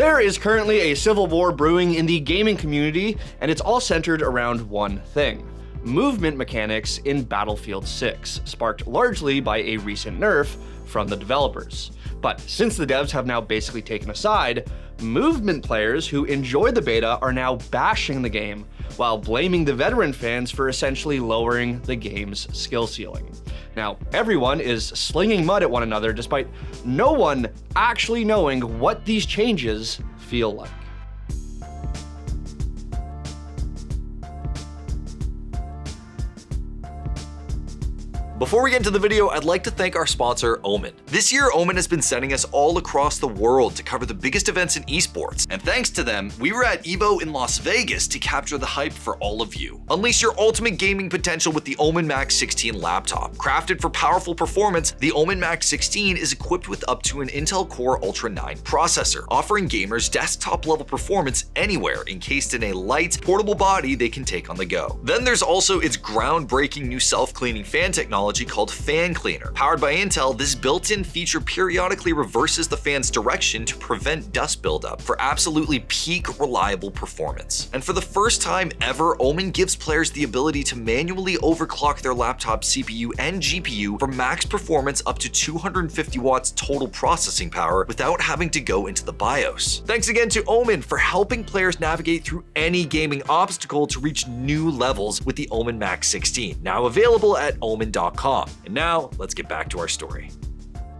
There is currently a civil war brewing in the gaming community, and it's all centered around one thing: movement mechanics in Battlefield 6, sparked largely by a recent nerf from the developers. But since the devs have now basically taken a side, movement players who enjoyed the beta are now bashing the game, while blaming the veteran fans for essentially lowering the game's skill ceiling. Now, everyone is slinging mud at one another despite no one actually knowing what these changes feel like. Before we get into the video, I'd like to thank our sponsor, Omen. This year, Omen has been sending us all across the world to cover the biggest events in esports, and thanks to them, we were at EVO in Las Vegas to capture the hype for all of you. Unleash your ultimate gaming potential with the Omen Max 16 laptop. Crafted for powerful performance, the Omen Max 16 is equipped with up to an Intel Core Ultra 9 processor, offering gamers desktop-level performance anywhere, encased in a light, portable body they can take on the go. Then there's also its groundbreaking new self-cleaning fan technology called Fan Cleaner. Powered by Intel, this built-in feature periodically reverses the fan's direction to prevent dust buildup for absolutely peak reliable performance. And for the first time ever, Omen gives players the ability to manually overclock their laptop CPU and GPU for max performance up to 250 watts total processing power without having to go into the BIOS. Thanks again to Omen for helping players navigate through any gaming obstacle to reach new levels with the Omen Max 16, now available at omen.com. And now, let's get back to our story.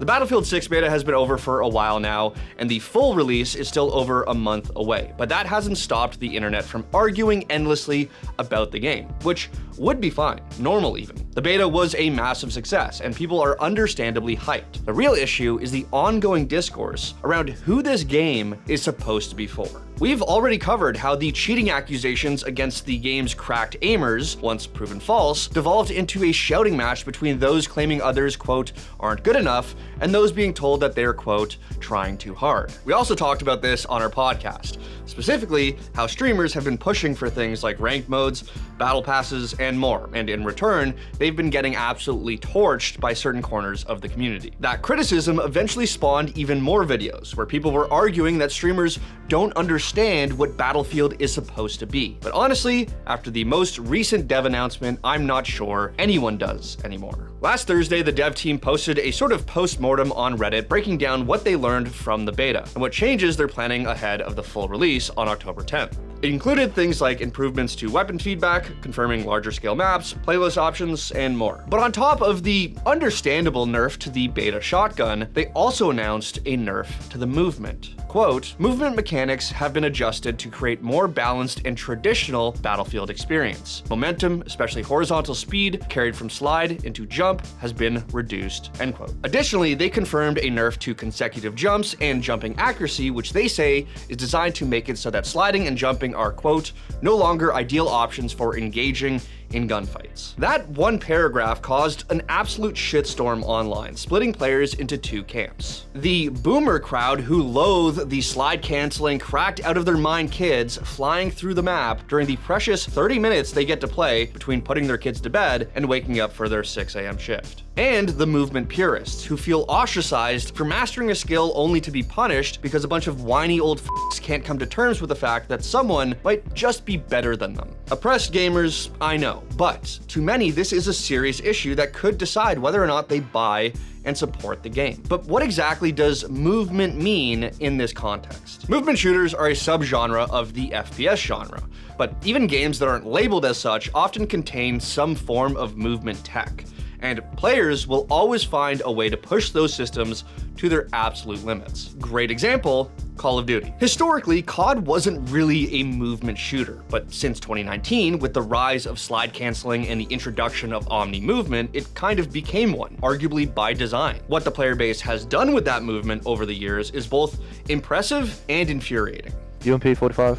The Battlefield 6 beta has been over for a while now, and the full release is still over a month away, but that hasn't stopped the internet from arguing endlessly about the game, which would be fine, normal even. The beta was a massive success, and people are understandably hyped. The real issue is the ongoing discourse around who this game is supposed to be for. We've already covered how the cheating accusations against the game's cracked aimers, once proven false, devolved into a shouting match between those claiming others, quote, aren't good enough, and those being told that they're, quote, trying too hard. We also talked about this on our podcast, specifically how streamers have been pushing for things like ranked modes, battle passes, and more, and in return, they've been getting absolutely torched by certain corners of the community. That criticism eventually spawned even more videos, where people were arguing that streamers don't understand what Battlefield is supposed to be. But honestly, after the most recent dev announcement, I'm not sure anyone does anymore. Last Thursday, the dev team posted a sort of post-mortem on Reddit breaking down what they learned from the beta and what changes they're planning ahead of the full release on October 10th. It included things like improvements to weapon feedback, confirming larger scale maps, playlist options, and more. But on top of the understandable nerf to the beta shotgun, they also announced a nerf to the movement. Quote, movement mechanics have been adjusted to create more balanced and traditional Battlefield experience. Momentum, especially horizontal speed, carried from slide into jump, has been reduced, end quote. Additionally, they confirmed a nerf to consecutive jumps and jumping accuracy, which they say is designed to make it so that sliding and jumping are, quote, no longer ideal options for engaging in gunfights. That one paragraph caused an absolute shitstorm online, splitting players into two camps. The boomer crowd who loathe the slide-canceling, cracked out of their mind kids flying through the map during the precious 30 minutes they get to play between putting their kids to bed and waking up for their 6 a.m. shift. And the movement purists who feel ostracized for mastering a skill only to be punished because a bunch of whiny old f***s can't come to terms with the fact that someone might just be better than them. Oppressed gamers, I know, but to many this is a serious issue that could decide whether or not they buy and support the game. But what exactly does movement mean in this context? Movement shooters are a subgenre of the FPS genre, but even games that aren't labeled as such often contain some form of movement tech. And players will always find a way to push those systems to their absolute limits. Great example, Call of Duty. Historically, COD wasn't really a movement shooter, but since 2019, with the rise of slide canceling and the introduction of Omni movement, it kind of became one, arguably by design. What the player base has done with that movement over the years is both impressive and infuriating. UMP 45.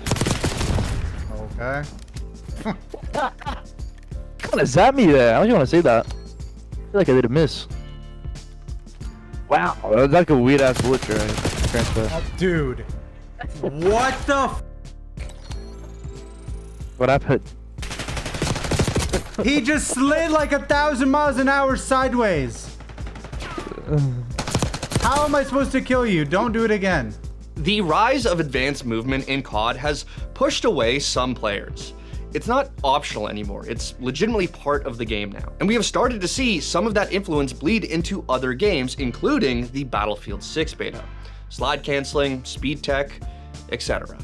Okay. Kind of zapped me there. How do you want to say that? I feel like I did a miss. Wow, that was like a weird ass bullet transfer. Dude. What the f? What happened? He just slid like 1,000 miles an hour sideways. How am I supposed to kill you? Don't do it again. The rise of advanced movement in COD has pushed away some players. It's not optional anymore, it's legitimately part of the game now. And we have started to see some of that influence bleed into other games, including the Battlefield 6 beta. Slide canceling, speed tech, etc.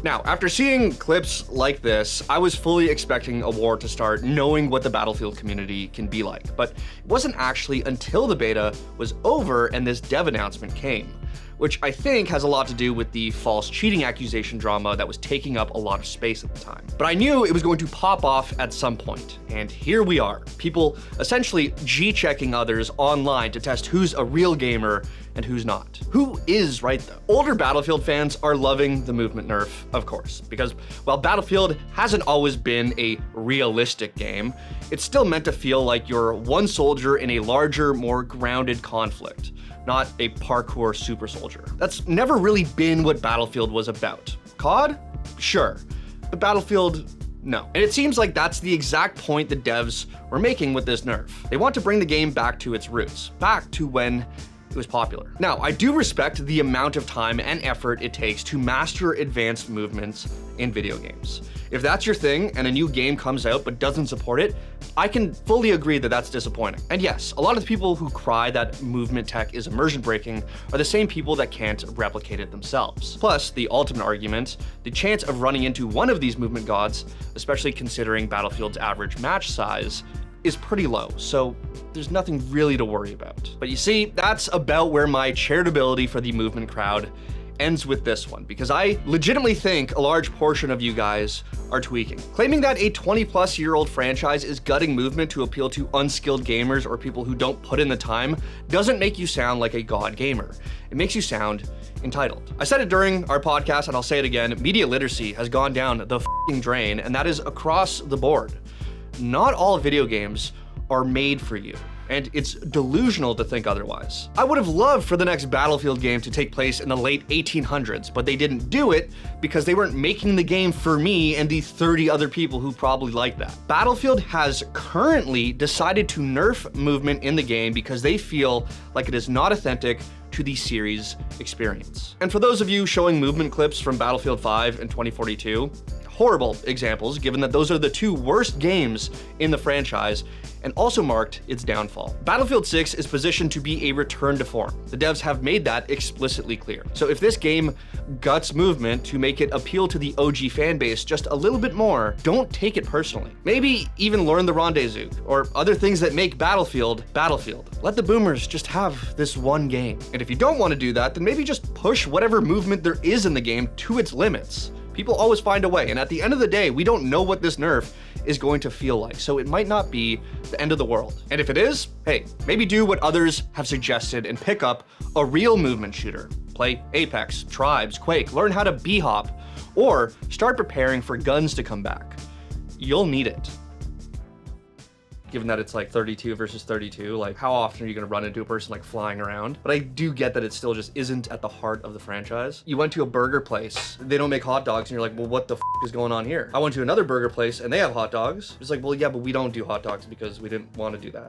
Now, after seeing clips like this, I was fully expecting a war to start, knowing what the Battlefield community can be like. But it wasn't actually until the beta was over and this dev announcement came, which I think has a lot to do with the false cheating accusation drama that was taking up a lot of space at the time. But I knew it was going to pop off at some point, and here we are. People essentially G-checking others online to test who's a real gamer and who's not. Who is right though? Older Battlefield fans are loving the movement nerf, of course, because while Battlefield hasn't always been a realistic game, it's still meant to feel like you're one soldier in a larger, more grounded conflict, not a parkour super soldier. That's never really been what Battlefield was about. COD? Sure. But Battlefield, no. And it seems like that's the exact point the devs were making with this nerf. They want to bring the game back to its roots, back to when it was popular. Now, I do respect the amount of time and effort it takes to master advanced movements in video games. If that's your thing and a new game comes out but doesn't support it, I can fully agree that that's disappointing. And yes, a lot of the people who cry that movement tech is immersion breaking are the same people that can't replicate it themselves. Plus, the ultimate argument, the chance of running into one of these movement gods, especially considering Battlefield's average match size, is pretty low, so there's nothing really to worry about. But you see, that's about where my charitability for the movement crowd ends with this one, because I legitimately think a large portion of you guys are tweaking. Claiming that a 20-plus-year-old franchise is gutting movement to appeal to unskilled gamers or people who don't put in the time doesn't make you sound like a god gamer. It makes you sound entitled. I said it during our podcast, and I'll say it again, media literacy has gone down the f***ing drain, and that is across the board. Not all video games are made for you, and it's delusional to think otherwise. I would have loved for the next Battlefield game to take place in the late 1800s, but they didn't do it because they weren't making the game for me and the 30 other people who probably like that. Battlefield has currently decided to nerf movement in the game because they feel like it is not authentic to the series experience. And for those of you showing movement clips from Battlefield 5 and 2042, horrible examples, given that those are the two worst games in the franchise and also marked its downfall. Battlefield 6 is positioned to be a return to form. The devs have made that explicitly clear. So if this game guts movement to make it appeal to the OG fan base just a little bit more, don't take it personally. Maybe even learn the rendezvous or other things that make Battlefield, Battlefield. Let the boomers just have this one game. And if you don't want to do that, then maybe just push whatever movement there is in the game to its limits. People always find a way, and at the end of the day, we don't know what this nerf is going to feel like, so it might not be the end of the world. And if it is, hey, maybe do what others have suggested and pick up a real movement shooter. Play Apex, Tribes, Quake, learn how to b-hop, or start preparing for guns to come back. You'll need it. Given that it's like 32 versus 32, like how often are you gonna run into a person like flying around? But I do get that it still just isn't at the heart of the franchise. You went to a burger place, they don't make hot dogs, and you're like, well, what the f is going on here? I went to another burger place and they have hot dogs. It's like, well, yeah, but we don't do hot dogs because we didn't want to do that.